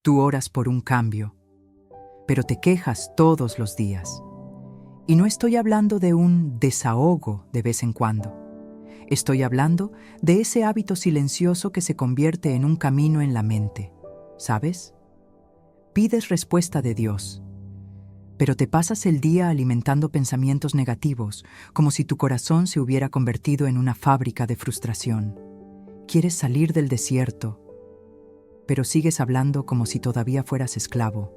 Tú oras por un cambio, pero te quejas todos los días. Y no estoy hablando de un desahogo de vez en cuando. Estoy hablando de ese hábito silencioso que se convierte en un camino en la mente, ¿sabes? Pides respuesta de Dios, pero te pasas el día alimentando pensamientos negativos, como si tu corazón se hubiera convertido en una fábrica de frustración. Quieres salir del desierto, pero sigues hablando como si todavía fueras esclavo.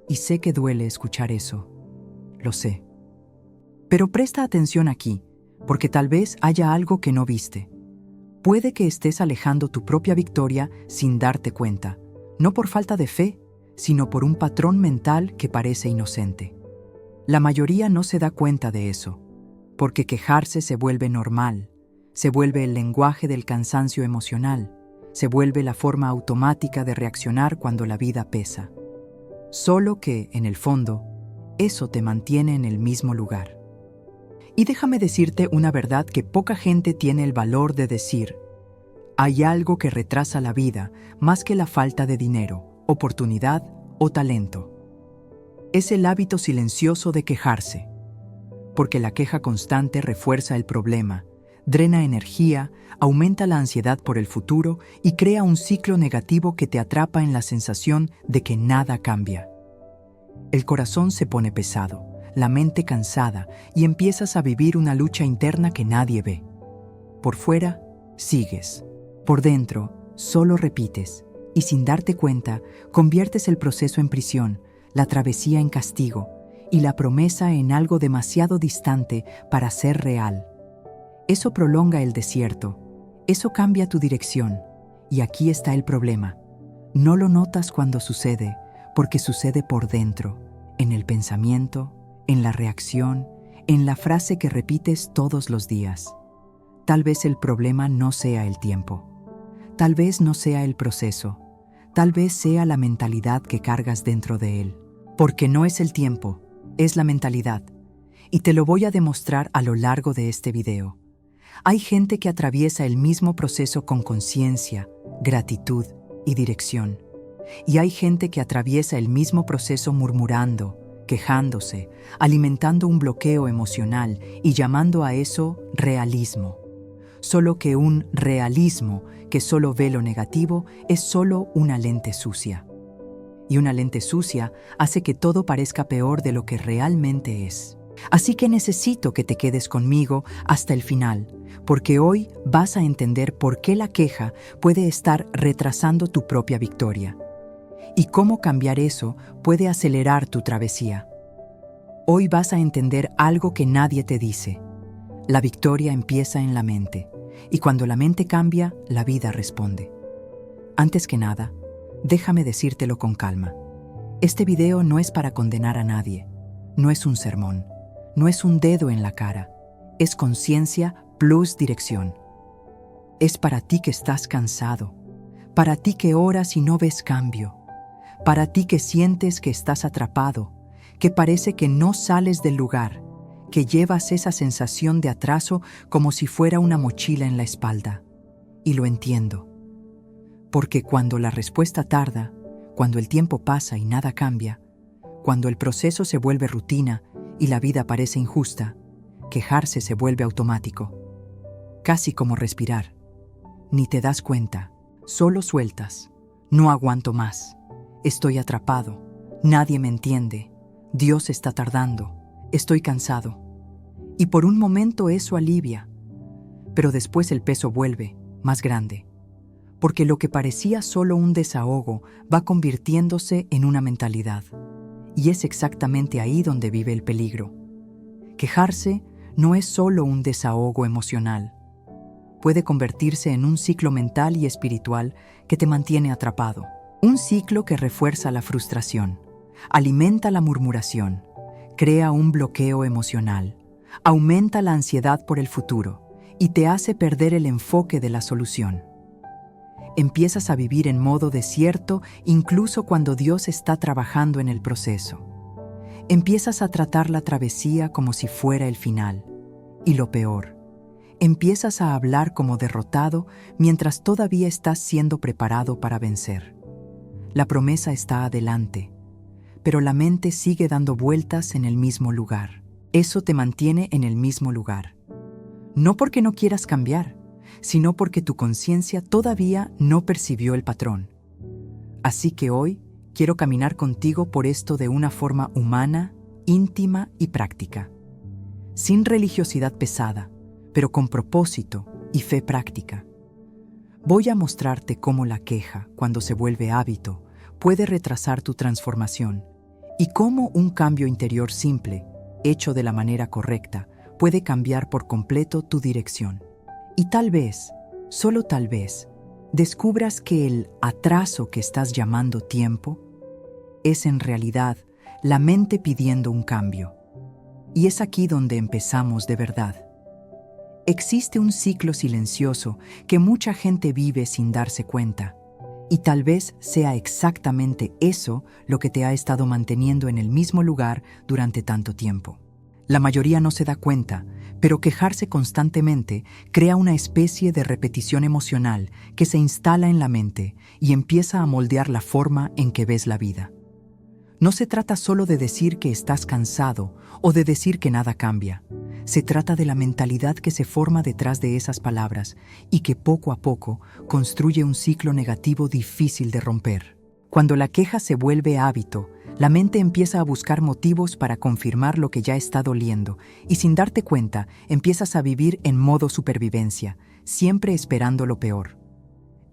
Y sé que duele escuchar eso, lo sé. Pero presta atención aquí, porque tal vez haya algo que no viste. Puede que estés alejando tu propia victoria sin darte cuenta, no por falta de fe, sino por un patrón mental que parece inocente. La mayoría no se da cuenta de eso, porque quejarse se vuelve normal, se vuelve el lenguaje del cansancio emocional, se vuelve la forma automática de reaccionar cuando la vida pesa. Solo que, en el fondo, eso te mantiene en el mismo lugar. Y déjame decirte una verdad que poca gente tiene el valor de decir. Hay algo que retrasa la vida más que la falta de dinero, oportunidad o talento. Es el hábito silencioso de quejarse, porque la queja constante refuerza el problema, drena energía, aumenta la ansiedad por el futuro y crea un ciclo negativo que te atrapa en la sensación de que nada cambia. El corazón se pone pesado, la mente cansada y empiezas a vivir una lucha interna que nadie ve. Por fuera, sigues. Por dentro, solo repites. Y sin darte cuenta, conviertes el proceso en prisión, la travesía en castigo y la promesa en algo demasiado distante para ser real. Eso prolonga el desierto, eso cambia tu dirección. Y aquí está el problema. No lo notas cuando sucede, porque sucede por dentro, en el pensamiento, en la reacción, en la frase que repites todos los días. Tal vez el problema no sea el tiempo. Tal vez no sea el proceso, tal vez sea la mentalidad que cargas dentro de él. Porque no es el tiempo, es la mentalidad. Y te lo voy a demostrar a lo largo de este video. Hay gente que atraviesa el mismo proceso con conciencia, gratitud y dirección. Y hay gente que atraviesa el mismo proceso murmurando, quejándose, alimentando un bloqueo emocional y llamando a eso realismo. Solo que un realismo que solo ve lo negativo es solo una lente sucia. Y una lente sucia hace que todo parezca peor de lo que realmente es. Así que necesito que te quedes conmigo hasta el final, porque hoy vas a entender por qué la queja puede estar retrasando tu propia victoria y cómo cambiar eso puede acelerar tu travesía. Hoy vas a entender algo que nadie te dice. La victoria empieza en la mente, y cuando la mente cambia, la vida responde. Antes que nada, déjame decírtelo con calma. Este video no es para condenar a nadie, no es un sermón, no es un dedo en la cara, es conciencia plus dirección. Es para ti que estás cansado, para ti que oras y no ves cambio, para ti que sientes que estás atrapado, que parece que no sales del lugar, que llevas esa sensación de atraso como si fuera una mochila en la espalda. Y lo entiendo. Porque cuando la respuesta tarda, cuando el tiempo pasa y nada cambia, cuando el proceso se vuelve rutina y la vida parece injusta, quejarse se vuelve automático. Casi como respirar. Ni te das cuenta, solo sueltas. No aguanto más. Estoy atrapado. Nadie me entiende. Dios está tardando. Estoy cansado. Y por un momento eso alivia, pero después el peso vuelve, más grande, porque lo que parecía solo un desahogo va convirtiéndose en una mentalidad. Y es exactamente ahí donde vive el peligro. Quejarse no es solo un desahogo emocional. Puede convertirse en un ciclo mental y espiritual que te mantiene atrapado. Un ciclo que refuerza la frustración, alimenta la murmuración, crea un bloqueo emocional, aumenta la ansiedad por el futuro y te hace perder el enfoque de la solución. Empiezas a vivir en modo desierto incluso cuando Dios está trabajando en el proceso. Empiezas a tratar la travesía como si fuera el final. Y lo peor, empiezas a hablar como derrotado mientras todavía estás siendo preparado para vencer. La promesa está adelante, pero la mente sigue dando vueltas en el mismo lugar. Eso te mantiene en el mismo lugar. No porque no quieras cambiar, sino porque tu conciencia todavía no percibió el patrón. Así que hoy quiero caminar contigo por esto de una forma humana, íntima y práctica. Sin religiosidad pesada, pero con propósito y fe práctica. Voy a mostrarte cómo la queja, cuando se vuelve hábito, puede retrasar tu transformación y cómo un cambio interior simple, hecho de la manera correcta, puede cambiar por completo tu dirección. Y tal vez, solo tal vez, descubras que el atraso que estás llamando tiempo es en realidad la mente pidiendo un cambio. Y es aquí donde empezamos de verdad. Existe un ciclo silencioso que mucha gente vive sin darse cuenta, y tal vez sea exactamente eso lo que te ha estado manteniendo en el mismo lugar durante tanto tiempo. La mayoría no se da cuenta, pero quejarse constantemente crea una especie de repetición emocional que se instala en la mente y empieza a moldear la forma en que ves la vida. No se trata solo de decir que estás cansado o de decir que nada cambia. Se trata de la mentalidad que se forma detrás de esas palabras y que poco a poco construye un ciclo negativo difícil de romper. Cuando la queja se vuelve hábito, la mente empieza a buscar motivos para confirmar lo que ya está doliendo y sin darte cuenta empiezas a vivir en modo supervivencia, siempre esperando lo peor.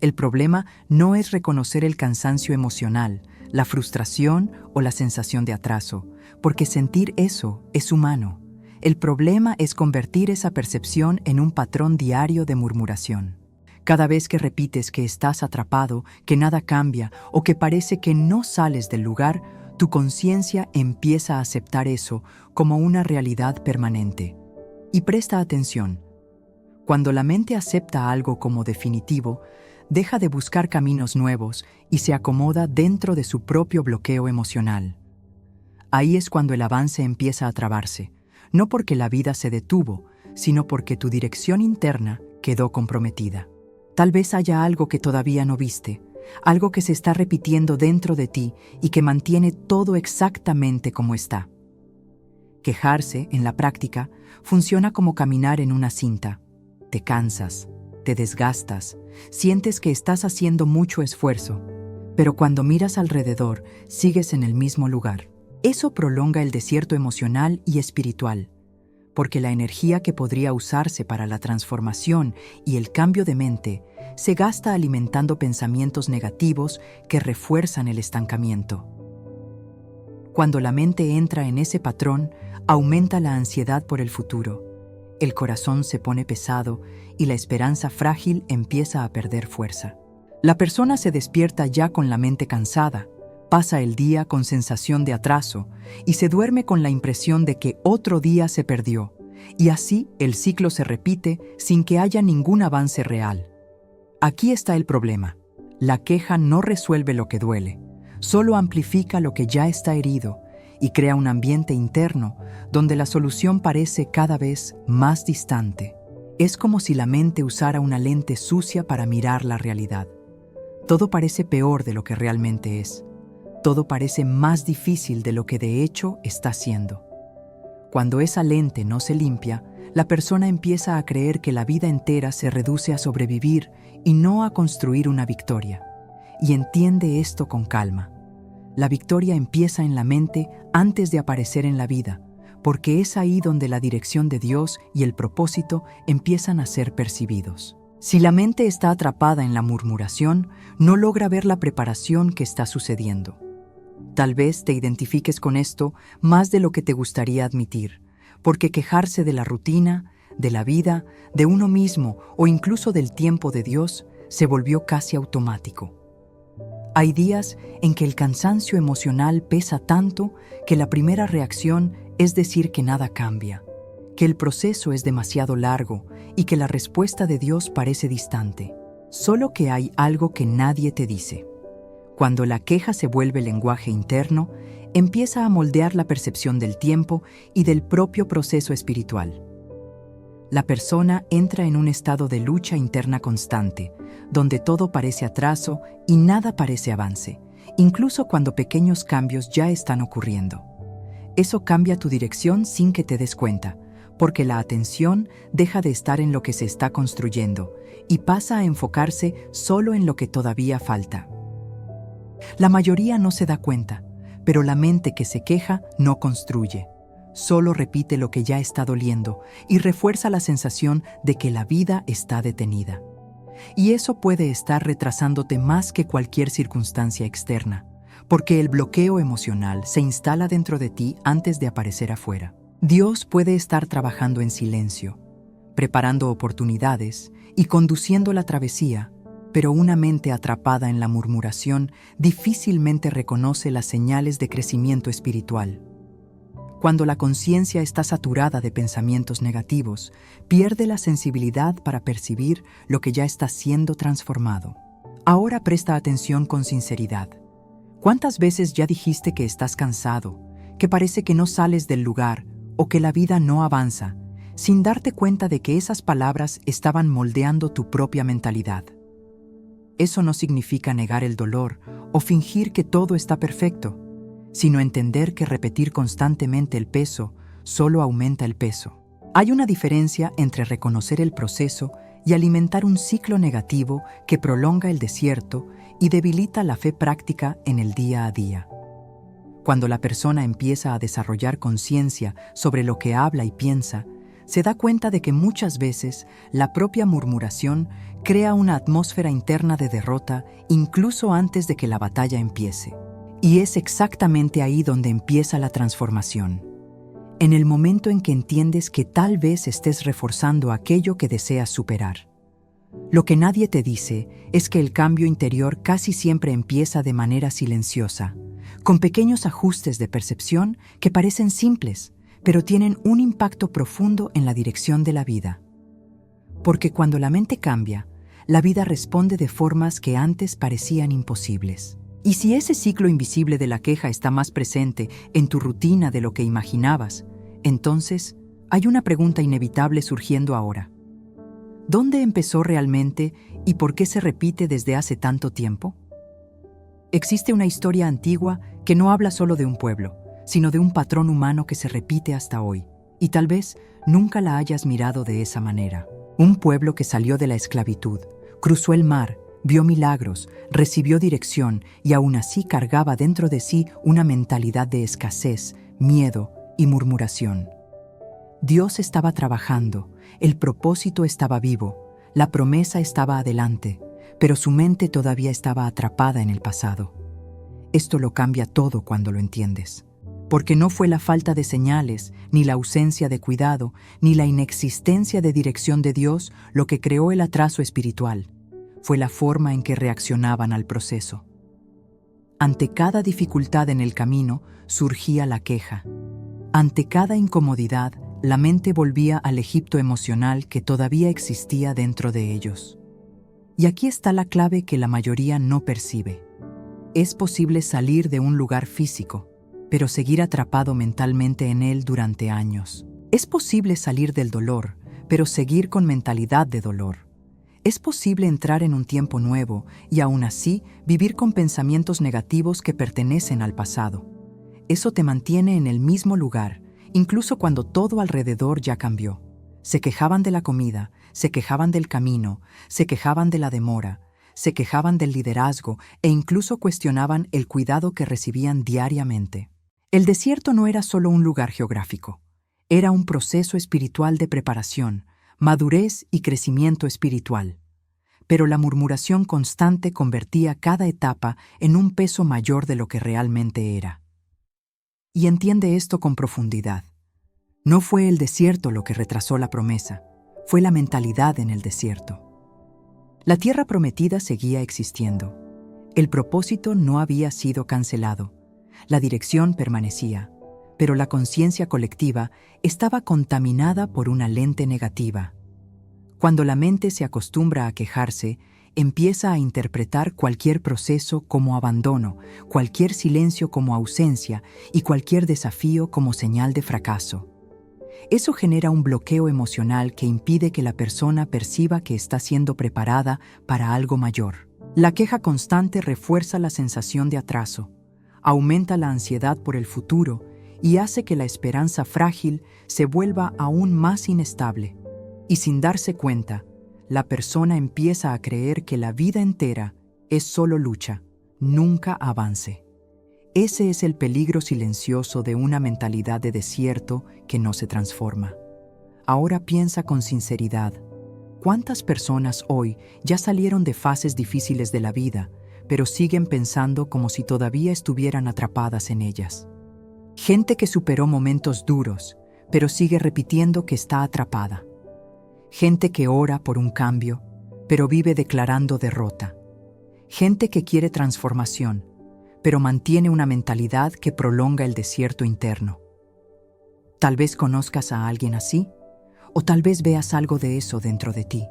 El problema no es reconocer el cansancio emocional, la frustración o la sensación de atraso, porque sentir eso es humano. El problema es convertir esa percepción en un patrón diario de murmuración. Cada vez que repites que estás atrapado, que nada cambia o que parece que no sales del lugar, tu conciencia empieza a aceptar eso como una realidad permanente. Y presta atención. Cuando la mente acepta algo como definitivo, deja de buscar caminos nuevos y se acomoda dentro de su propio bloqueo emocional. Ahí es cuando el avance empieza a trabarse, no porque la vida se detuvo, sino porque tu dirección interna quedó comprometida. Tal vez haya algo que todavía no viste, algo que se está repitiendo dentro de ti y que mantiene todo exactamente como está. Quejarse, en la práctica, funciona como caminar en una cinta. Te cansas, te desgastas, sientes que estás haciendo mucho esfuerzo, pero cuando miras alrededor, sigues en el mismo lugar. Eso prolonga el desierto emocional y espiritual, porque la energía que podría usarse para la transformación y el cambio de mente se gasta alimentando pensamientos negativos que refuerzan el estancamiento. Cuando la mente entra en ese patrón, aumenta la ansiedad por el futuro. El corazón se pone pesado y la esperanza frágil empieza a perder fuerza. La persona se despierta ya con la mente cansada, pasa el día con sensación de atraso y se duerme con la impresión de que otro día se perdió, y así el ciclo se repite sin que haya ningún avance real. Aquí está el problema. La queja no resuelve lo que duele, solo amplifica lo que ya está herido y crea un ambiente interno donde la solución parece cada vez más distante. Es como si la mente usara una lente sucia para mirar la realidad. Todo parece peor de lo que realmente es. Todo parece más difícil de lo que de hecho está siendo. Cuando esa lente no se limpia, la persona empieza a creer que la vida entera se reduce a sobrevivir y no a construir una victoria. Y entiende esto con calma. La victoria empieza en la mente antes de aparecer en la vida, porque es ahí donde la dirección de Dios y el propósito empiezan a ser percibidos. Si la mente está atrapada en la murmuración, no logra ver la preparación que está sucediendo. Tal vez te identifiques con esto más de lo que te gustaría admitir, porque quejarse de la rutina, de la vida, de uno mismo o incluso del tiempo de Dios se volvió casi automático. Hay días en que el cansancio emocional pesa tanto que la primera reacción es decir que nada cambia, que el proceso es demasiado largo y que la respuesta de Dios parece distante. Solo que hay algo que nadie te dice. Cuando la queja se vuelve lenguaje interno, empieza a moldear la percepción del tiempo y del propio proceso espiritual. La persona entra en un estado de lucha interna constante, donde todo parece atraso y nada parece avance, incluso cuando pequeños cambios ya están ocurriendo. Eso cambia tu dirección sin que te des cuenta, porque la atención deja de estar en lo que se está construyendo y pasa a enfocarse solo en lo que todavía falta. La mayoría no se da cuenta, pero la mente que se queja no construye. Solo repite lo que ya está doliendo y refuerza la sensación de que la vida está detenida. Y eso puede estar retrasándote más que cualquier circunstancia externa, porque el bloqueo emocional se instala dentro de ti antes de aparecer afuera. Dios puede estar trabajando en silencio, preparando oportunidades y conduciendo la travesía, pero una mente atrapada en la murmuración difícilmente reconoce las señales de crecimiento espiritual. Cuando la conciencia está saturada de pensamientos negativos, pierde la sensibilidad para percibir lo que ya está siendo transformado. Ahora presta atención con sinceridad. ¿Cuántas veces ya dijiste que estás cansado, que parece que no sales del lugar o que la vida no avanza, sin darte cuenta de que esas palabras estaban moldeando tu propia mentalidad? Eso no significa negar el dolor o fingir que todo está perfecto, sino entender que repetir constantemente el peso solo aumenta el peso. Hay una diferencia entre reconocer el proceso y alimentar un ciclo negativo que prolonga el desierto y debilita la fe práctica en el día a día. Cuando la persona empieza a desarrollar conciencia sobre lo que habla y piensa, se da cuenta de que muchas veces la propia murmuración crea una atmósfera interna de derrota incluso antes de que la batalla empiece. Y es exactamente ahí donde empieza la transformación. En el momento en que entiendes que tal vez estés reforzando aquello que deseas superar. Lo que nadie te dice es que el cambio interior casi siempre empieza de manera silenciosa, con pequeños ajustes de percepción que parecen simples, pero tienen un impacto profundo en la dirección de la vida. Porque cuando la mente cambia, la vida responde de formas que antes parecían imposibles. Y si ese ciclo invisible de la queja está más presente en tu rutina de lo que imaginabas, entonces hay una pregunta inevitable surgiendo ahora. ¿Dónde empezó realmente y por qué se repite desde hace tanto tiempo? Existe una historia antigua que no habla solo de un pueblo, sino de un patrón humano que se repite hasta hoy, y tal vez nunca la hayas mirado de esa manera. Un pueblo que salió de la esclavitud, cruzó el mar, vio milagros, recibió dirección y aún así cargaba dentro de sí una mentalidad de escasez, miedo y murmuración. Dios estaba trabajando, el propósito estaba vivo, la promesa estaba adelante, pero su mente todavía estaba atrapada en el pasado. Esto lo cambia todo cuando lo entiendes. Porque no fue la falta de señales, ni la ausencia de cuidado, ni la inexistencia de dirección de Dios lo que creó el atraso espiritual. Fue la forma en que reaccionaban al proceso. Ante cada dificultad en el camino surgía la queja. Ante cada incomodidad, la mente volvía al Egipto emocional que todavía existía dentro de ellos. Y aquí está la clave que la mayoría no percibe. Es posible salir de un lugar físico, pero seguir atrapado mentalmente en él durante años. Es posible salir del dolor, pero seguir con mentalidad de dolor. Es posible entrar en un tiempo nuevo y aún así vivir con pensamientos negativos que pertenecen al pasado. Eso te mantiene en el mismo lugar, incluso cuando todo alrededor ya cambió. Se quejaban de la comida, se quejaban del camino, se quejaban de la demora, se quejaban del liderazgo e incluso cuestionaban el cuidado que recibían diariamente. El desierto no era solo un lugar geográfico, era un proceso espiritual de preparación, madurez y crecimiento espiritual. Pero la murmuración constante convertía cada etapa en un peso mayor de lo que realmente era. Y entiende esto con profundidad. No fue el desierto lo que retrasó la promesa, fue la mentalidad en el desierto. La tierra prometida seguía existiendo. El propósito no había sido cancelado. La dirección permanecía, pero la conciencia colectiva estaba contaminada por una lente negativa. Cuando la mente se acostumbra a quejarse, empieza a interpretar cualquier proceso como abandono, cualquier silencio como ausencia y cualquier desafío como señal de fracaso. Eso genera un bloqueo emocional que impide que la persona perciba que está siendo preparada para algo mayor. La queja constante refuerza la sensación de atraso, aumenta la ansiedad por el futuro y hace que la esperanza frágil se vuelva aún más inestable. Y sin darse cuenta, la persona empieza a creer que la vida entera es solo lucha, nunca avance. Ese es el peligro silencioso de una mentalidad de desierto que no se transforma. Ahora piensa con sinceridad, ¿cuántas personas hoy ya salieron de fases difíciles de la vida, pero siguen pensando como si todavía estuvieran atrapadas en ellas? Gente que superó momentos duros, pero sigue repitiendo que está atrapada. Gente que ora por un cambio, pero vive declarando derrota. Gente que quiere transformación, pero mantiene una mentalidad que prolonga el desierto interno. Tal vez conozcas a alguien así, o tal vez veas algo de eso dentro de ti,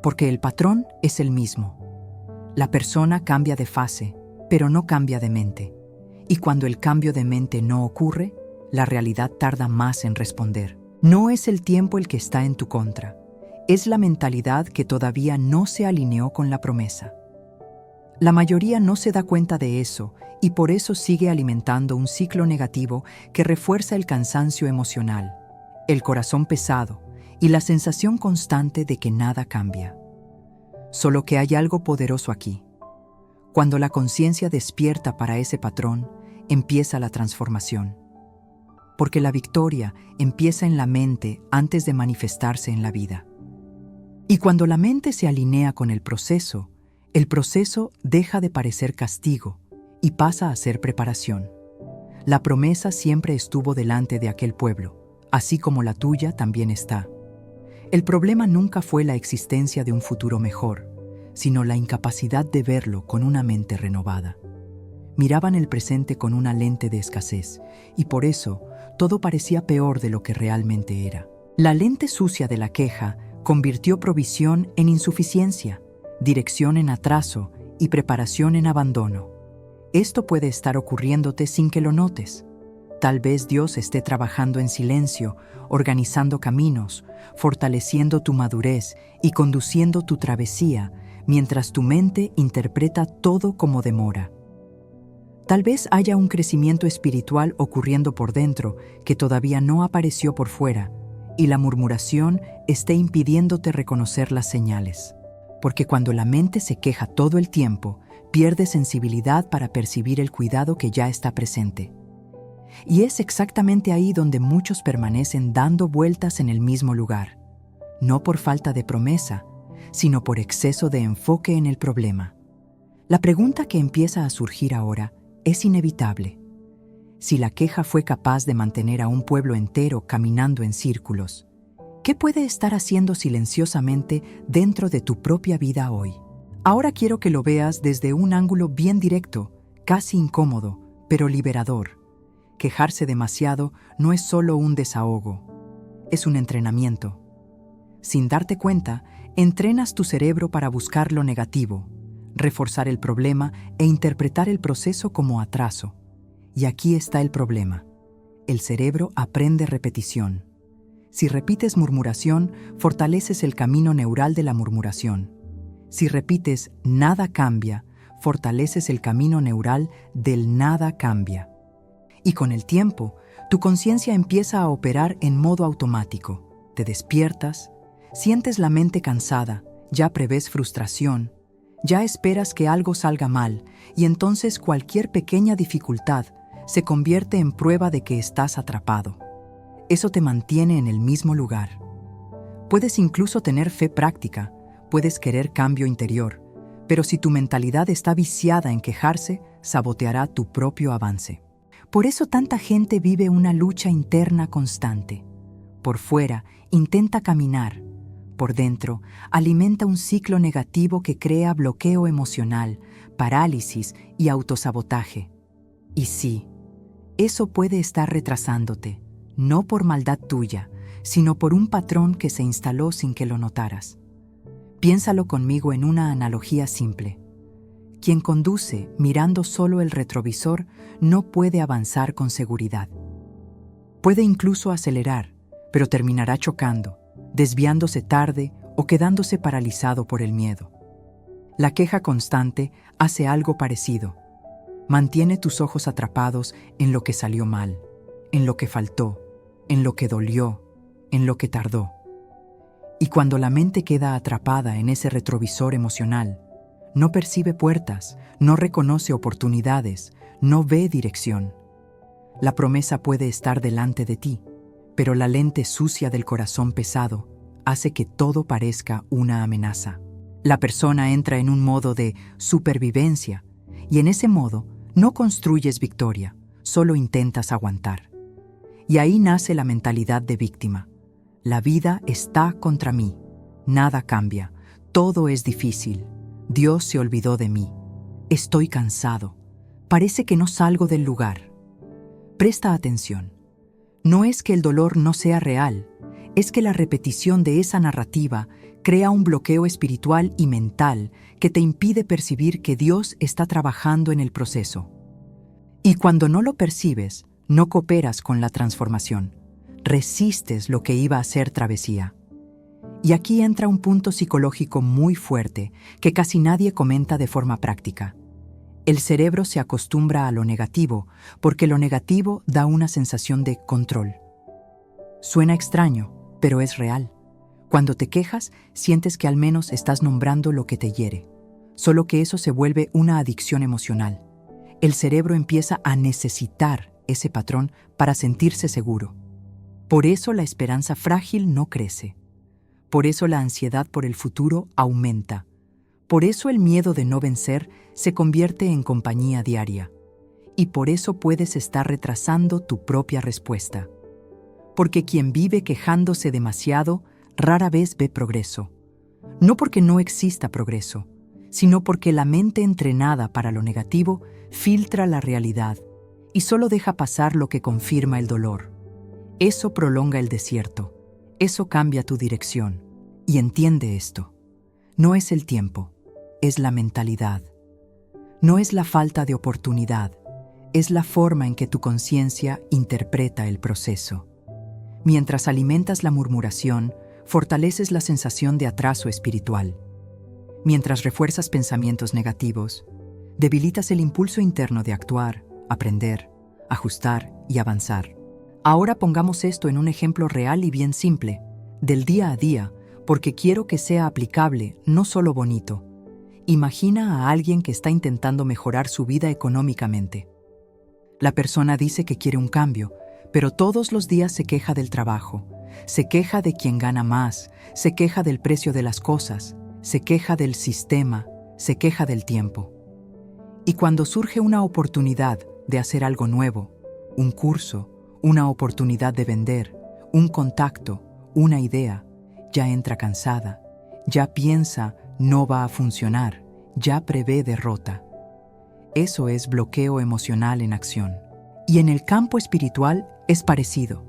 porque el patrón es el mismo. La persona cambia de fase, pero no cambia de mente. Y cuando el cambio de mente no ocurre, la realidad tarda más en responder. No es el tiempo el que está en tu contra, es la mentalidad que todavía no se alineó con la promesa. La mayoría no se da cuenta de eso y por eso sigue alimentando un ciclo negativo que refuerza el cansancio emocional, el corazón pesado y la sensación constante de que nada cambia. Solo que hay algo poderoso aquí. Cuando la conciencia despierta para ese patrón, empieza la transformación. Porque la victoria empieza en la mente antes de manifestarse en la vida. Y cuando la mente se alinea con el proceso deja de parecer castigo y pasa a ser preparación. La promesa siempre estuvo delante de aquel pueblo, así como la tuya también está. El problema nunca fue la existencia de un futuro mejor, sino la incapacidad de verlo con una mente renovada. Miraban el presente con una lente de escasez, y por eso todo parecía peor de lo que realmente era. La lente sucia de la queja convirtió provisión en insuficiencia, dirección en atraso y preparación en abandono. Esto puede estar ocurriéndote sin que lo notes. Tal vez Dios esté trabajando en silencio, organizando caminos, fortaleciendo tu madurez y conduciendo tu travesía, mientras tu mente interpreta todo como demora. Tal vez haya un crecimiento espiritual ocurriendo por dentro que todavía no apareció por fuera, y la murmuración esté impidiéndote reconocer las señales. Porque cuando la mente se queja todo el tiempo, pierde sensibilidad para percibir el cuidado que ya está presente. Y es exactamente ahí donde muchos permanecen dando vueltas en el mismo lugar, no por falta de promesa, sino por exceso de enfoque en el problema. La pregunta que empieza a surgir ahora es inevitable. Si la queja fue capaz de mantener a un pueblo entero caminando en círculos, ¿qué puede estar haciendo silenciosamente dentro de tu propia vida hoy? Ahora quiero que lo veas desde un ángulo bien directo, casi incómodo, pero liberador. Quejarse demasiado no es solo un desahogo, es un entrenamiento. Sin darte cuenta, entrenas tu cerebro para buscar lo negativo, reforzar el problema e interpretar el proceso como atraso. Y aquí está el problema. El cerebro aprende repetición. Si repites murmuración, fortaleces el camino neural de la murmuración. Si repites nada cambia, fortaleces el camino neural del nada cambia. Y con el tiempo, tu conciencia empieza a operar en modo automático. Te despiertas, sientes la mente cansada, ya prevés frustración, ya esperas que algo salga mal y entonces cualquier pequeña dificultad se convierte en prueba de que estás atrapado. Eso te mantiene en el mismo lugar. Puedes incluso tener fe práctica, puedes querer cambio interior, pero si tu mentalidad está viciada en quejarse, saboteará tu propio avance. Por eso tanta gente vive una lucha interna constante. Por fuera, intenta caminar. Por dentro, alimenta un ciclo negativo que crea bloqueo emocional, parálisis y autosabotaje. Y sí, eso puede estar retrasándote, no por maldad tuya, sino por un patrón que se instaló sin que lo notaras. Piénsalo conmigo en una analogía simple. Quien conduce mirando solo el retrovisor no puede avanzar con seguridad. Puede incluso acelerar, pero terminará chocando, desviándose tarde o quedándose paralizado por el miedo. La queja constante hace algo parecido. Mantiene tus ojos atrapados en lo que salió mal, en lo que faltó, en lo que dolió, en lo que tardó. Y cuando la mente queda atrapada en ese retrovisor emocional, no percibe puertas, no reconoce oportunidades, no ve dirección. La promesa puede estar delante de ti, pero la lente sucia del corazón pesado hace que todo parezca una amenaza. La persona entra en un modo de supervivencia y en ese modo no construyes victoria, solo intentas aguantar. Y ahí nace la mentalidad de víctima. La vida está contra mí, nada cambia, todo es difícil, Dios se olvidó de mí, estoy cansado, parece que no salgo del lugar. Presta atención, no es que el dolor no sea real, es que la repetición de esa narrativa crea un bloqueo espiritual y mental que te impide percibir que Dios está trabajando en el proceso. Y cuando no lo percibes, no cooperas con la transformación, resistes lo que iba a ser travesía. Y aquí entra un punto psicológico muy fuerte que casi nadie comenta de forma práctica. El cerebro se acostumbra a lo negativo porque lo negativo da una sensación de control. Suena extraño, pero es real. Cuando te quejas, sientes que al menos estás nombrando lo que te hiere, solo que eso se vuelve una adicción emocional. El cerebro empieza a necesitar ese patrón para sentirse seguro. Por eso la esperanza frágil no crece. Por eso la ansiedad por el futuro aumenta. Por eso el miedo de no vencer se convierte en compañía diaria. Y por eso puedes estar retrasando tu propia respuesta. Porque quien vive quejándose demasiado rara vez ve progreso. No porque no exista progreso, sino porque la mente entrenada para lo negativo filtra la realidad y solo deja pasar lo que confirma el dolor. Eso prolonga el desierto, eso cambia tu dirección. Y entiende esto. No es el tiempo, es la mentalidad. No es la falta de oportunidad, es la forma en que tu conciencia interpreta el proceso. Mientras alimentas la murmuración, fortaleces la sensación de atraso espiritual. Mientras refuerzas pensamientos negativos, debilitas el impulso interno de actuar, aprender, ajustar y avanzar. Ahora pongamos esto en un ejemplo real y bien simple, del día a día, porque quiero que sea aplicable, no solo bonito. Imagina a alguien que está intentando mejorar su vida económicamente. La persona dice que quiere un cambio, pero todos los días se queja del trabajo, se queja de quien gana más, se queja del precio de las cosas, se queja del sistema, se queja del tiempo. Y cuando surge una oportunidad de hacer algo nuevo, un curso, una oportunidad de vender, un contacto, una idea, ya entra cansada, ya piensa no va a funcionar, ya prevé derrota. Eso es bloqueo emocional en acción. Y en el campo espiritual es parecido.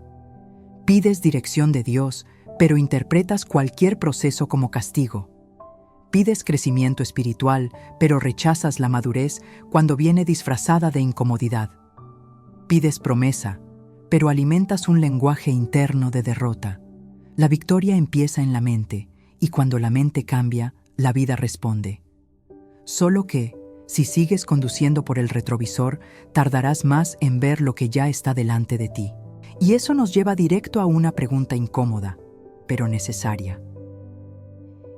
Pides dirección de Dios, pero interpretas cualquier proceso como castigo. Pides crecimiento espiritual, pero rechazas la madurez cuando viene disfrazada de incomodidad. Pides promesa, pero alimentas un lenguaje interno de derrota. La victoria empieza en la mente, y cuando la mente cambia, la vida responde. Solo que, si sigues conduciendo por el retrovisor, tardarás más en ver lo que ya está delante de ti. Y eso nos lleva directo a una pregunta incómoda, pero necesaria.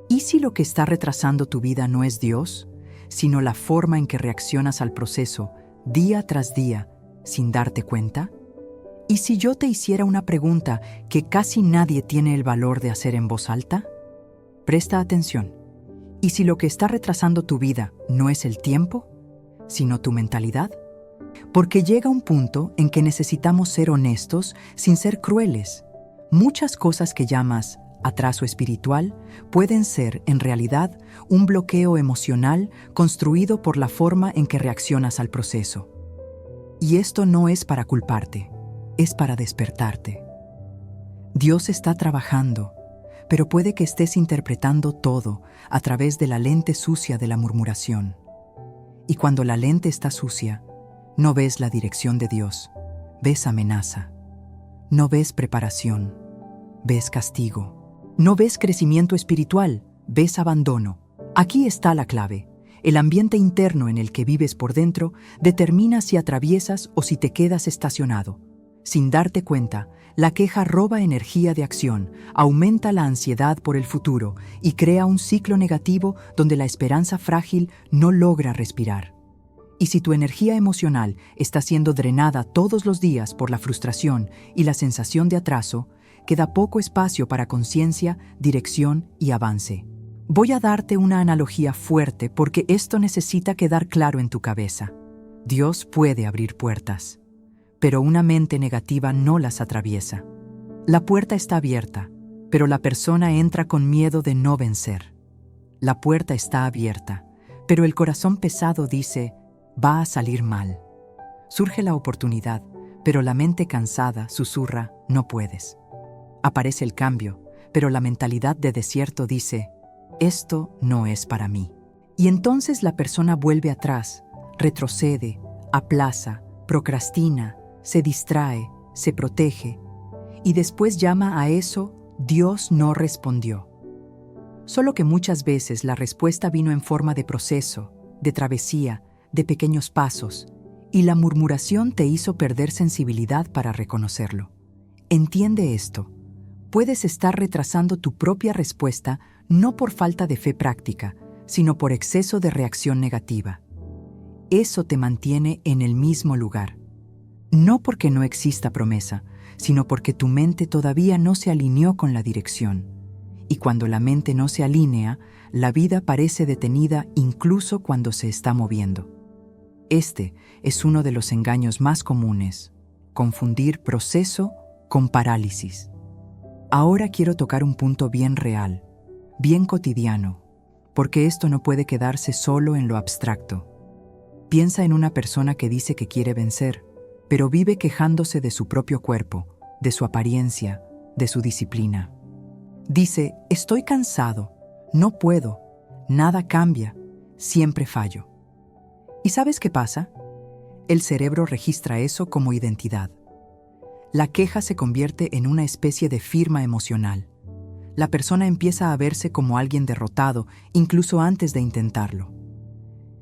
¿Y si lo que está retrasando tu vida no es Dios, sino la forma en que reaccionas al proceso, día tras día, sin darte cuenta? ¿Y si yo te hiciera una pregunta que casi nadie tiene el valor de hacer en voz alta? Presta atención. ¿Y si lo que está retrasando tu vida no es el tiempo, sino tu mentalidad? Porque llega un punto en que necesitamos ser honestos sin ser crueles. Muchas cosas que llamas atraso espiritual pueden ser, en realidad, un bloqueo emocional construido por la forma en que reaccionas al proceso. Y esto no es para culparte, es para despertarte. Dios está trabajando, pero puede que estés interpretando todo a través de la lente sucia de la murmuración. Y cuando la lente está sucia, no ves la dirección de Dios, ves amenaza. No ves preparación, ves castigo. No ves crecimiento espiritual, ves abandono. Aquí está la clave. El ambiente interno en el que vives por dentro determina si atraviesas o si te quedas estacionado. Sin darte cuenta, la queja roba energía de acción, aumenta la ansiedad por el futuro y crea un ciclo negativo donde la esperanza frágil no logra respirar. Y si tu energía emocional está siendo drenada todos los días por la frustración y la sensación de atraso, queda poco espacio para conciencia, dirección y avance. Voy a darte una analogía fuerte porque esto necesita quedar claro en tu cabeza. Dios puede abrir puertas, pero una mente negativa no las atraviesa. La puerta está abierta, pero la persona entra con miedo de no vencer. La puerta está abierta, pero el corazón pesado dice, va a salir mal. Surge la oportunidad, pero la mente cansada susurra, no puedes. Aparece el cambio, pero la mentalidad de desierto dice, esto no es para mí. Y entonces la persona vuelve atrás, retrocede, aplaza, procrastina, se distrae, se protege, y después llama a eso, Dios no respondió. Solo que muchas veces la respuesta vino en forma de proceso, de travesía, de pequeños pasos, y la murmuración te hizo perder sensibilidad para reconocerlo. Entiende esto. Puedes estar retrasando tu propia respuesta no por falta de fe práctica, sino por exceso de reacción negativa. Eso te mantiene en el mismo lugar. No porque no exista promesa, sino porque tu mente todavía no se alineó con la dirección. Y cuando la mente no se alinea, la vida parece detenida incluso cuando se está moviendo. Este es uno de los engaños más comunes, confundir proceso con parálisis. Ahora quiero tocar un punto bien real, bien cotidiano, porque esto no puede quedarse solo en lo abstracto. Piensa en una persona que dice que quiere vencer, pero vive quejándose de su propio cuerpo, de su apariencia, de su disciplina. Dice, estoy cansado, no puedo, nada cambia, siempre fallo. ¿Y sabes qué pasa? El cerebro registra eso como identidad. La queja se convierte en una especie de firma emocional. La persona empieza a verse como alguien derrotado, incluso antes de intentarlo.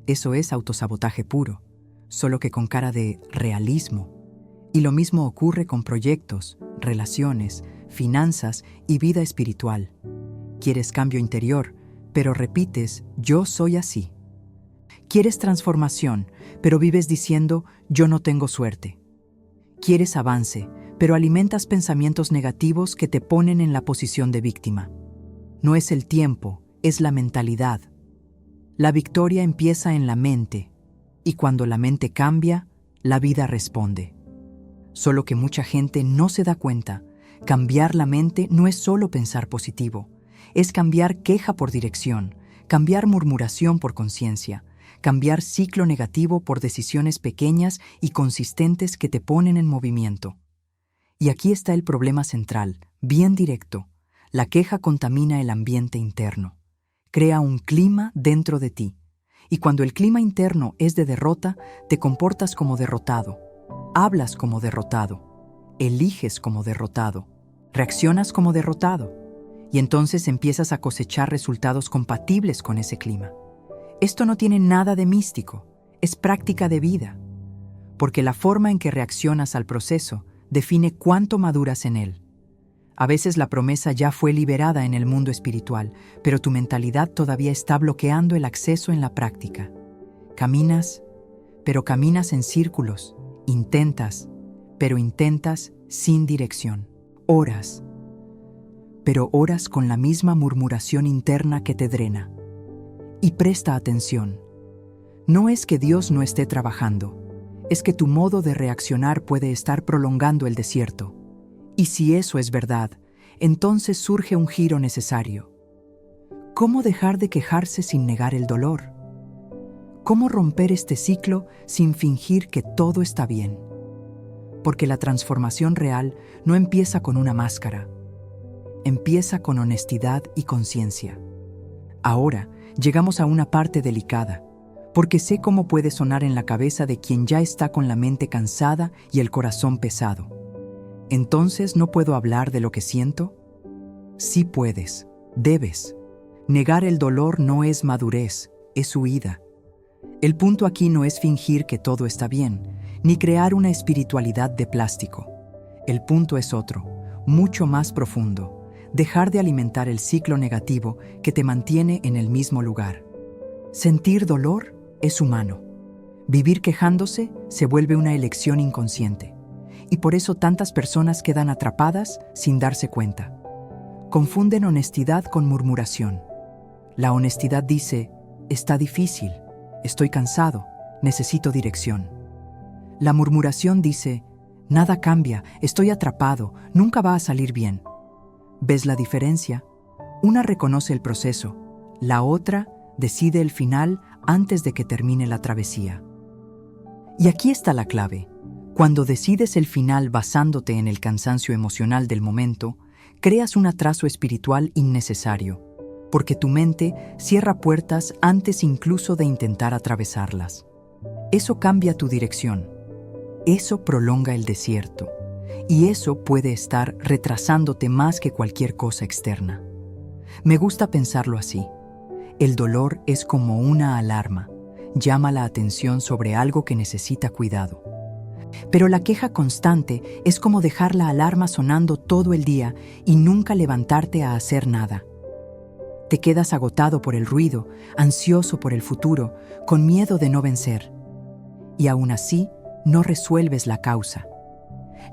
Eso es autosabotaje puro, solo que con cara de realismo. Y lo mismo ocurre con proyectos, relaciones, finanzas y vida espiritual. Quieres cambio interior, pero repites, yo soy así. Quieres transformación, pero vives diciendo, yo no tengo suerte. Quieres avance, pero alimentas pensamientos negativos que te ponen en la posición de víctima. No es el tiempo, es la mentalidad. La victoria empieza en la mente, y cuando la mente cambia, la vida responde. Solo que mucha gente no se da cuenta. Cambiar la mente no es solo pensar positivo, es cambiar queja por dirección, cambiar murmuración por conciencia, cambiar ciclo negativo por decisiones pequeñas y consistentes que te ponen en movimiento. Y aquí está el problema central, bien directo. La queja contamina el ambiente interno. Crea un clima dentro de ti. Y cuando el clima interno es de derrota, te comportas como derrotado, hablas como derrotado, eliges como derrotado, reaccionas como derrotado. Y entonces empiezas a cosechar resultados compatibles con ese clima. Esto no tiene nada de místico, es práctica de vida. Porque la forma en que reaccionas al proceso define cuánto maduras en él. A veces la promesa ya fue liberada en el mundo espiritual, pero tu mentalidad todavía está bloqueando el acceso en la práctica. Caminas, pero caminas en círculos. Intentas, pero intentas sin dirección. Oras, pero oras con la misma murmuración interna que te drena. Y presta atención. No es que Dios no esté trabajando, es que tu modo de reaccionar puede estar prolongando el desierto. Y si eso es verdad, entonces surge un giro necesario. ¿Cómo dejar de quejarse sin negar el dolor? ¿Cómo romper este ciclo sin fingir que todo está bien? Porque la transformación real no empieza con una máscara. Empieza con honestidad y conciencia. Ahora llegamos a una parte delicada, porque sé cómo puede sonar en la cabeza de quien ya está con la mente cansada y el corazón pesado. ¿Entonces no puedo hablar de lo que siento? Sí puedes, debes, Negar el dolor no es madurez, es huida. El punto aquí no es fingir que todo está bien, ni crear una espiritualidad de plástico. El punto es otro, mucho más profundo: dejar de alimentar el ciclo negativo que te mantiene en el mismo lugar. Sentir dolor es humano. Vivir quejándose se vuelve una elección inconsciente. Y por eso tantas personas quedan atrapadas sin darse cuenta. Confunden honestidad con murmuración. La honestidad dice: está difícil, estoy cansado, necesito dirección. La murmuración dice: nada cambia, estoy atrapado, nunca va a salir bien. ¿Ves la diferencia? Una reconoce el proceso, la otra decide el final antes de que termine la travesía. Y aquí está la clave. Cuando decides el final basándote en el cansancio emocional del momento, creas un atraso espiritual innecesario, porque tu mente cierra puertas antes incluso de intentar atravesarlas. Eso cambia tu dirección. Eso prolonga el desierto. Y eso puede estar retrasándote más que cualquier cosa externa. Me gusta pensarlo así. El dolor es como una alarma. Llama la atención sobre algo que necesita cuidado. Pero la queja constante es como dejar la alarma sonando todo el día y nunca levantarte a hacer nada. Te quedas agotado por el ruido, ansioso por el futuro, con miedo de no vencer. Y aún así, no resuelves la causa.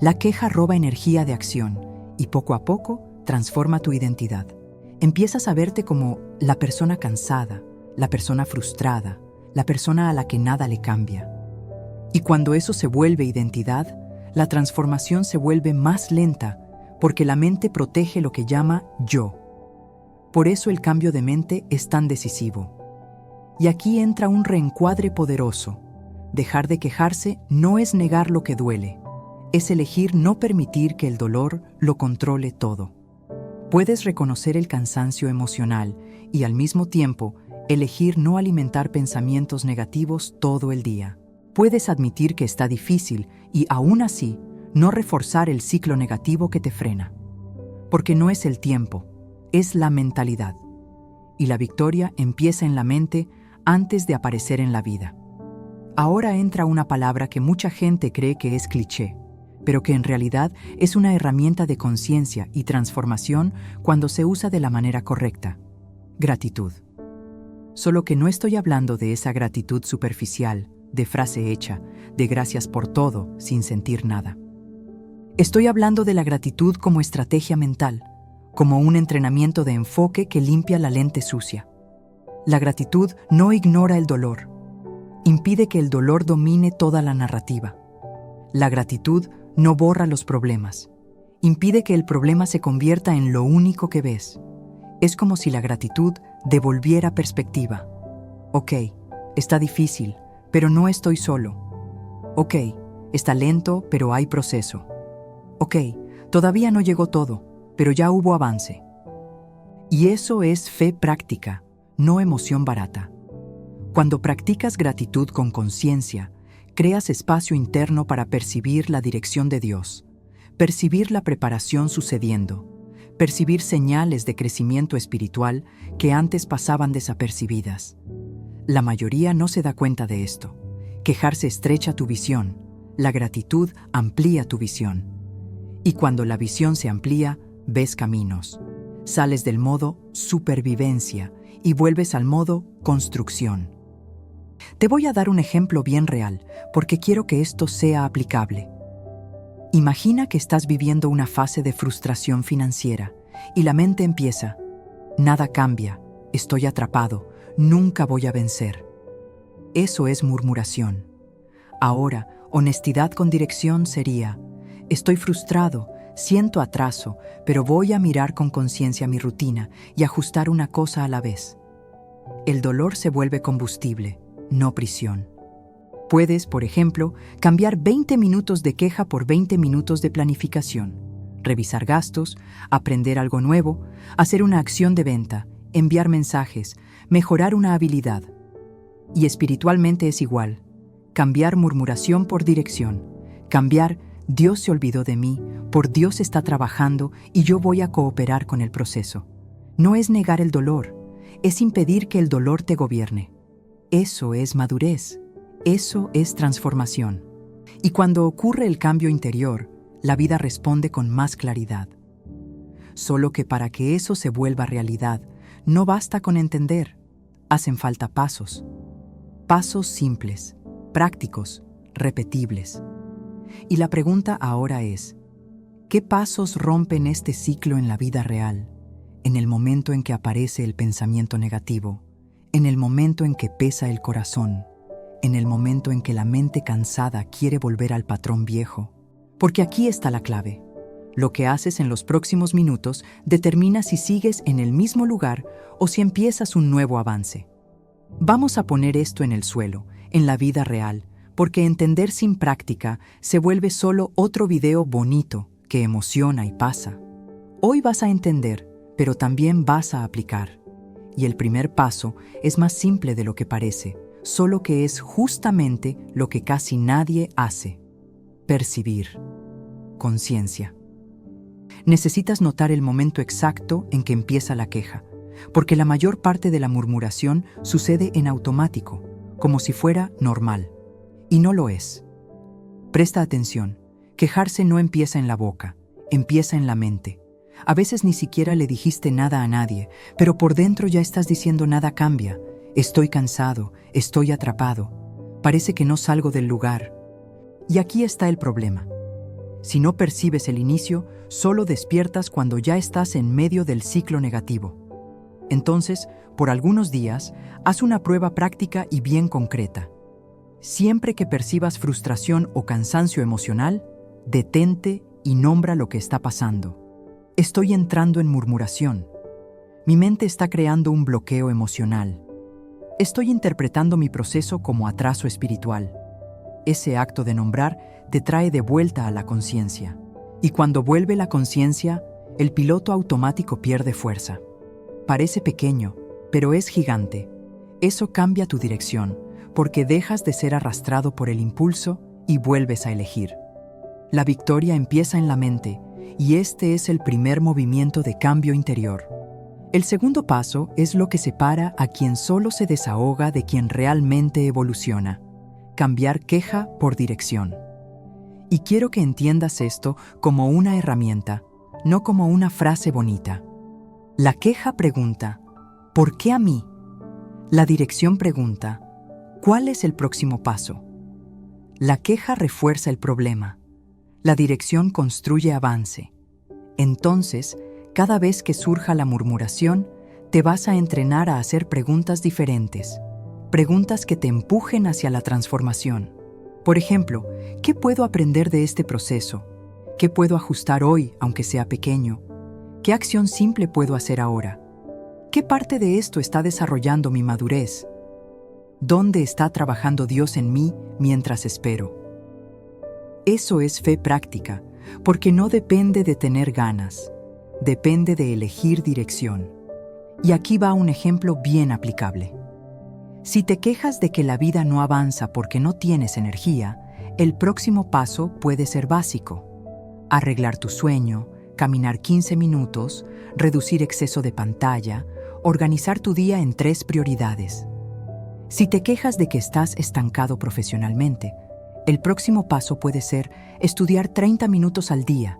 La queja roba energía de acción y poco a poco transforma tu identidad. Empiezas a verte como la persona cansada, la persona frustrada, la persona a la que nada le cambia. Y cuando eso se vuelve identidad, la transformación se vuelve más lenta porque la mente protege lo que llama yo. Por eso el cambio de mente es tan decisivo. Y aquí entra un reencuadre poderoso. Dejar de quejarse no es negar lo que duele, es elegir no permitir que el dolor lo controle todo. Puedes reconocer el cansancio emocional y al mismo tiempo elegir no alimentar pensamientos negativos todo el día. Puedes admitir que está difícil y aún así no reforzar el ciclo negativo que te frena. Porque no es el tiempo, es la mentalidad. Y la victoria empieza en la mente antes de aparecer en la vida. Ahora entra una palabra que mucha gente cree que es cliché, pero que en realidad es una herramienta de conciencia y transformación cuando se usa de la manera correcta: gratitud. Solo que no estoy hablando de esa gratitud superficial, de frase hecha, de gracias por todo, sin sentir nada. Estoy hablando de la gratitud como estrategia mental, como un entrenamiento de enfoque que limpia la lente sucia. La gratitud no ignora el dolor, impide que el dolor domine toda la narrativa. La gratitud no borra los problemas, impide que el problema se convierta en lo único que ves. Es como si la gratitud devolviera perspectiva. Ok, está difícil, pero no estoy solo. Ok, está lento, pero hay proceso. Ok, todavía no llegó todo, pero ya hubo avance. Y eso es fe práctica, no emoción barata. Cuando practicas gratitud con conciencia, creas espacio interno para percibir la dirección de Dios, percibir la preparación sucediendo, percibir señales de crecimiento espiritual que antes pasaban desapercibidas. La mayoría no se da cuenta de esto. Quejarse estrecha tu visión, la gratitud amplía tu visión. Y cuando la visión se amplía, ves caminos. Sales del modo supervivencia y vuelves al modo construcción. Te voy a dar un ejemplo bien real, porque quiero que esto sea aplicable. Imagina que estás viviendo una fase de frustración financiera y la mente empieza: nada cambia, estoy atrapado, nunca voy a vencer. Eso es murmuración. Ahora, honestidad con dirección sería: estoy frustrado, siento atraso, pero voy a mirar con conciencia mi rutina y ajustar una cosa a la vez. El dolor se vuelve combustible, no prisión. Puedes, por ejemplo, cambiar 20 minutos de queja por 20 minutos de planificación, revisar gastos, aprender algo nuevo, hacer una acción de venta, enviar mensajes, mejorar una habilidad. Y espiritualmente es igual. Cambiar murmuración por dirección. Cambiar Dios se olvidó de mí, por Dios está trabajando y yo voy a cooperar con el proceso. No es negar el dolor, es impedir que el dolor te gobierne. Eso es madurez, eso es transformación. Y cuando ocurre el cambio interior, la vida responde con más claridad. Solo que para que eso se vuelva realidad, no basta con entender, hacen falta pasos. Pasos simples, prácticos, repetibles. Y la pregunta ahora es, ¿qué pasos rompen este ciclo en la vida real? En el momento en que aparece el pensamiento negativo, en el momento en que pesa el corazón, en el momento en que la mente cansada quiere volver al patrón viejo. Porque aquí está la clave. Lo que haces en los próximos minutos determina si sigues en el mismo lugar o si empiezas un nuevo avance. Vamos a poner esto en el suelo, en la vida real, porque entender sin práctica se vuelve solo otro video bonito que emociona y pasa. Hoy vas a entender, pero también vas a aplicar. Y el primer paso es más simple de lo que parece, solo que es justamente lo que casi nadie hace. Percibir. Conciencia. Necesitas notar el momento exacto en que empieza la queja, porque la mayor parte de la murmuración sucede en automático, como si fuera normal. Y no lo es. Presta atención, quejarse no empieza en la boca, empieza en la mente. A veces ni siquiera le dijiste nada a nadie, pero por dentro ya estás diciendo nada cambia. Estoy cansado, estoy atrapado, parece que no salgo del lugar. Y aquí está el problema. Si no percibes el inicio, solo despiertas cuando ya estás en medio del ciclo negativo. Entonces, por algunos días, haz una prueba práctica y bien concreta. Siempre que percibas frustración o cansancio emocional, detente y nombra lo que está pasando. Estoy entrando en murmuración. Mi mente está creando un bloqueo emocional. Estoy interpretando mi proceso como atraso espiritual. Ese acto de nombrar te trae de vuelta a la conciencia. Y cuando vuelve la conciencia, el piloto automático pierde fuerza. Parece pequeño, pero es gigante. Eso cambia tu dirección, porque dejas de ser arrastrado por el impulso y vuelves a elegir. La victoria empieza en la mente, y este es el primer movimiento de cambio interior. El segundo paso es lo que separa a quien solo se desahoga de quien realmente evoluciona. Cambiar queja por dirección. Y quiero que entiendas esto como una herramienta, no como una frase bonita. La queja pregunta, ¿por qué a mí? La dirección pregunta, ¿cuál es el próximo paso? La queja refuerza el problema. La dirección construye avance. Entonces, cada vez que surja la murmuración, te vas a entrenar a hacer preguntas diferentes. Preguntas que te empujen hacia la transformación. Por ejemplo, ¿qué puedo aprender de este proceso? ¿Qué puedo ajustar hoy, aunque sea pequeño? ¿Qué acción simple puedo hacer ahora? ¿Qué parte de esto está desarrollando mi madurez? ¿Dónde está trabajando Dios en mí mientras espero? Eso es fe práctica, porque no depende de tener ganas, depende de elegir dirección. Y aquí va un ejemplo bien aplicable. Si te quejas de que la vida no avanza porque no tienes energía, el próximo paso puede ser básico. Arreglar tu sueño, caminar 15 minutos, reducir exceso de pantalla, organizar tu día en 3 prioridades. Si te quejas de que estás estancado profesionalmente, el próximo paso puede ser estudiar 30 minutos al día,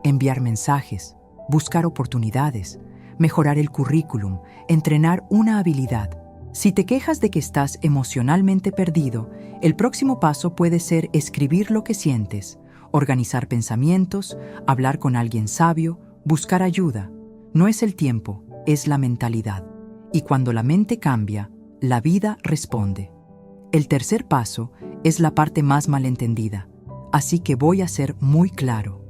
enviar mensajes, buscar oportunidades, mejorar el currículum, entrenar una habilidad. Si te quejas de que estás emocionalmente perdido, el próximo paso puede ser escribir lo que sientes, organizar pensamientos, hablar con alguien sabio, buscar ayuda. No es el tiempo, es la mentalidad. Y cuando la mente cambia, la vida responde. El tercer paso es la parte más malentendida, así que voy a ser muy claro.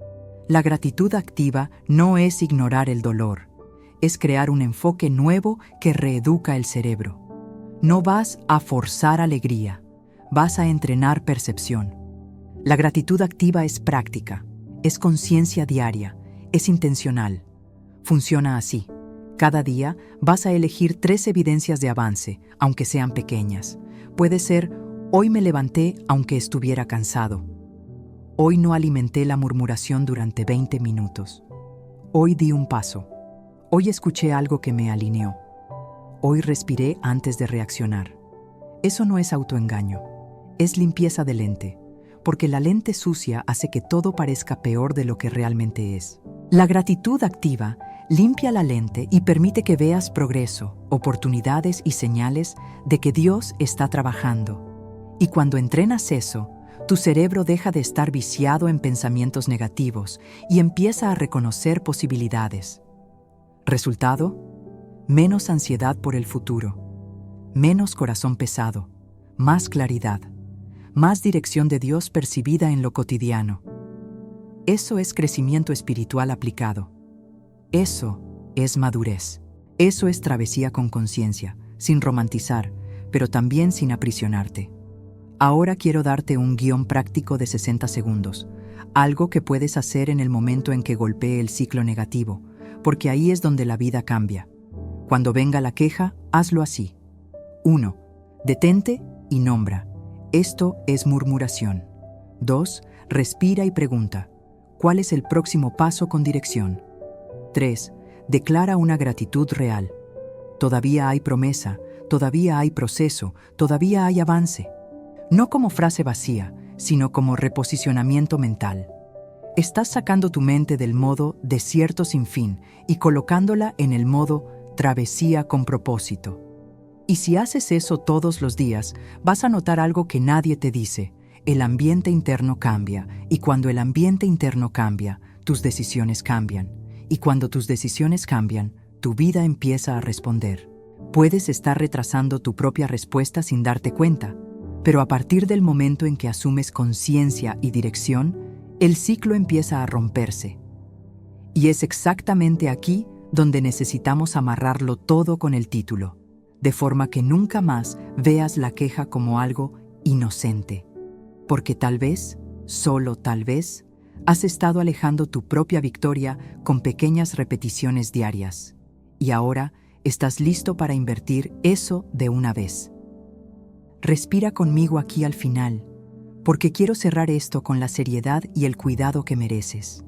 La gratitud activa no es ignorar el dolor, es crear un enfoque nuevo que reeduca el cerebro. No vas a forzar alegría, vas a entrenar percepción. La gratitud activa es práctica, es conciencia diaria, es intencional. Funciona así. Cada día vas a elegir 3 evidencias de avance, aunque sean pequeñas. Puede ser, hoy me levanté aunque estuviera cansado. Hoy no alimenté la murmuración durante 20 minutos. Hoy di un paso. Hoy escuché algo que me alineó. hoy respiré antes de reaccionar. Eso no es autoengaño, es limpieza de lente, porque la lente sucia hace que todo parezca peor de lo que realmente es. La gratitud activa limpia la lente y permite que veas progreso, oportunidades y señales de que Dios está trabajando. Y cuando entrenas eso, tu cerebro deja de estar viciado en pensamientos negativos y empieza a reconocer posibilidades. ¿Resultado? Menos ansiedad por el futuro, menos corazón pesado, más claridad, más dirección de Dios percibida en lo cotidiano. Eso es crecimiento espiritual aplicado. Eso es madurez. Eso es travesía con conciencia, sin romantizar, pero también sin aprisionarte. Ahora quiero darte un guión práctico de 60 segundos, algo que puedes hacer en el momento en que golpee el ciclo negativo, porque ahí es donde la vida cambia. Cuando venga la queja, hazlo así. 1. Detente y nombra. Esto es murmuración. 2. Respira y pregunta. ¿Cuál es el próximo paso con dirección? 3. Declara una gratitud real. Todavía hay promesa, todavía hay proceso, todavía hay avance. No como frase vacía, sino como reposicionamiento mental. Estás sacando tu mente del modo desierto sin fin y colocándola en el modo travesía con propósito. Y si haces eso todos los días, vas a notar algo que nadie te dice. El ambiente interno cambia, y cuando el ambiente interno cambia, tus decisiones cambian. Y cuando tus decisiones cambian, tu vida empieza a responder. Puedes estar retrasando tu propia respuesta sin darte cuenta, pero a partir del momento en que asumes conciencia y dirección, el ciclo empieza a romperse. Y es exactamente aquí donde necesitamos amarrarlo todo con el título, de forma que nunca más veas la queja como algo inocente. Porque tal vez, solo tal vez, has estado alejando tu propia victoria con pequeñas repeticiones diarias. Y ahora estás listo para invertir eso de una vez. Respira conmigo aquí al final, porque quiero cerrar esto con la seriedad y el cuidado que mereces.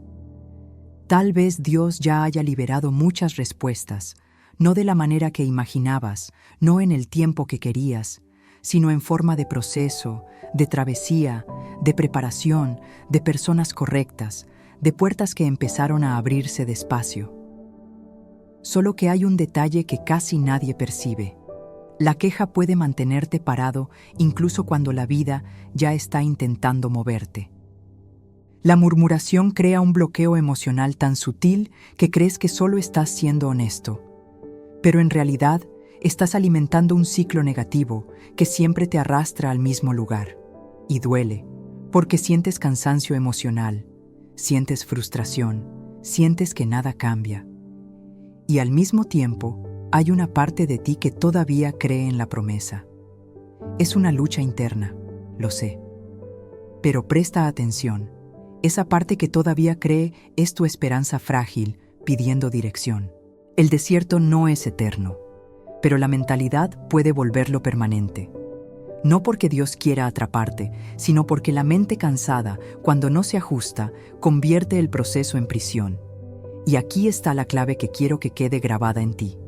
Tal vez Dios ya haya liberado muchas respuestas, no de la manera que imaginabas, no en el tiempo que querías, sino en forma de proceso, de travesía, de preparación, de personas correctas, de puertas que empezaron a abrirse despacio. Solo que hay un detalle que casi nadie percibe. La queja puede mantenerte parado incluso cuando la vida ya está intentando moverte. La murmuración crea un bloqueo emocional tan sutil que crees que solo estás siendo honesto. Pero en realidad, estás alimentando un ciclo negativo que siempre te arrastra al mismo lugar. Y duele, porque sientes cansancio emocional, sientes frustración, sientes que nada cambia. Y al mismo tiempo, hay una parte de ti que todavía cree en la promesa. Es una lucha interna, lo sé. Pero presta atención. Esa parte que todavía cree es tu esperanza frágil, pidiendo dirección. El desierto no es eterno, pero la mentalidad puede volverlo permanente. No porque Dios quiera atraparte, sino porque la mente cansada, cuando no se ajusta, convierte el proceso en prisión. Y aquí está la clave que quiero que quede grabada en ti.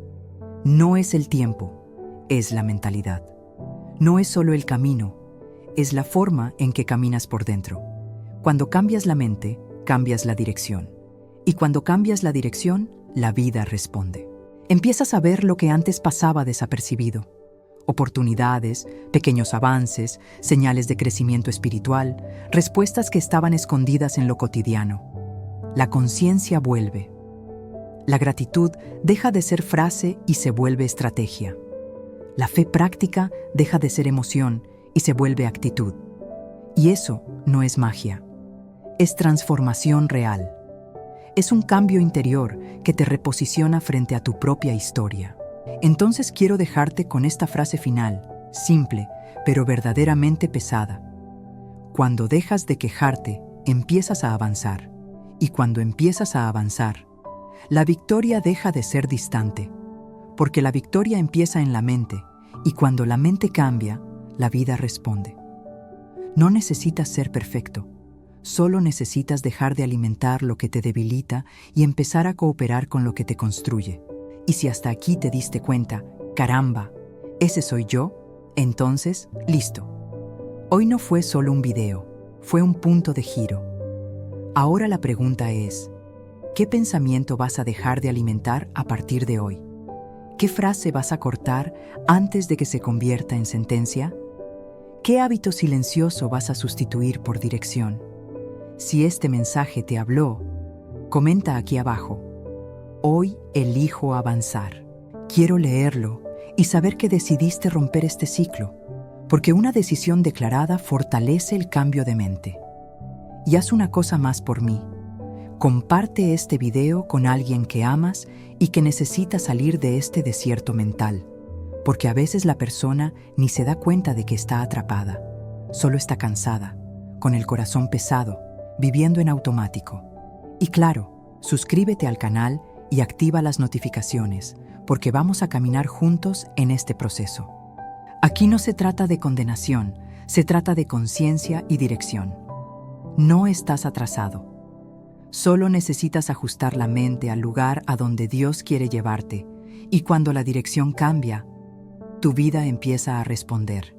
No es el tiempo, es la mentalidad. No es solo el camino, es la forma en que caminas por dentro. Cuando cambias la mente, cambias la dirección. Y cuando cambias la dirección, la vida responde. Empiezas a ver lo que antes pasaba desapercibido. Oportunidades, pequeños avances, señales de crecimiento espiritual, respuestas que estaban escondidas en lo cotidiano. La conciencia vuelve. La gratitud deja de ser frase y se vuelve estrategia. La fe práctica deja de ser emoción y se vuelve actitud. Y eso no es magia. Es transformación real. Es un cambio interior que te reposiciona frente a tu propia historia. Entonces quiero dejarte con esta frase final, simple, pero verdaderamente pesada. Cuando dejas de quejarte, empiezas a avanzar. Y cuando empiezas a avanzar, la victoria deja de ser distante, porque la victoria empieza en la mente, y cuando la mente cambia, la vida responde. No necesitas ser perfecto. Solo necesitas dejar de alimentar lo que te debilita y empezar a cooperar con lo que te construye. Y si hasta aquí te diste cuenta, caramba, ¿ese soy yo? Entonces, listo. Hoy no fue solo un video, fue un punto de giro. Ahora la pregunta es, ¿qué pensamiento vas a dejar de alimentar a partir de hoy? ¿Qué frase vas a cortar antes de que se convierta en sentencia? ¿Qué hábito silencioso vas a sustituir por dirección? Si este mensaje te habló, comenta aquí abajo. Hoy elijo avanzar. Quiero leerlo y saber que decidiste romper este ciclo, porque una decisión declarada fortalece el cambio de mente. Y haz una cosa más por mí. Comparte este video con alguien que amas y que necesita salir de este desierto mental, porque a veces la persona ni se da cuenta de que está atrapada, solo está cansada, con el corazón pesado, viviendo en automático. Y claro, suscríbete al canal y activa las notificaciones, porque vamos a caminar juntos en este proceso. Aquí no se trata de condenación, se trata de conciencia y dirección. No estás atrasado. Solo necesitas ajustar la mente al lugar a donde Dios quiere llevarte, y cuando la dirección cambia, tu vida empieza a responder.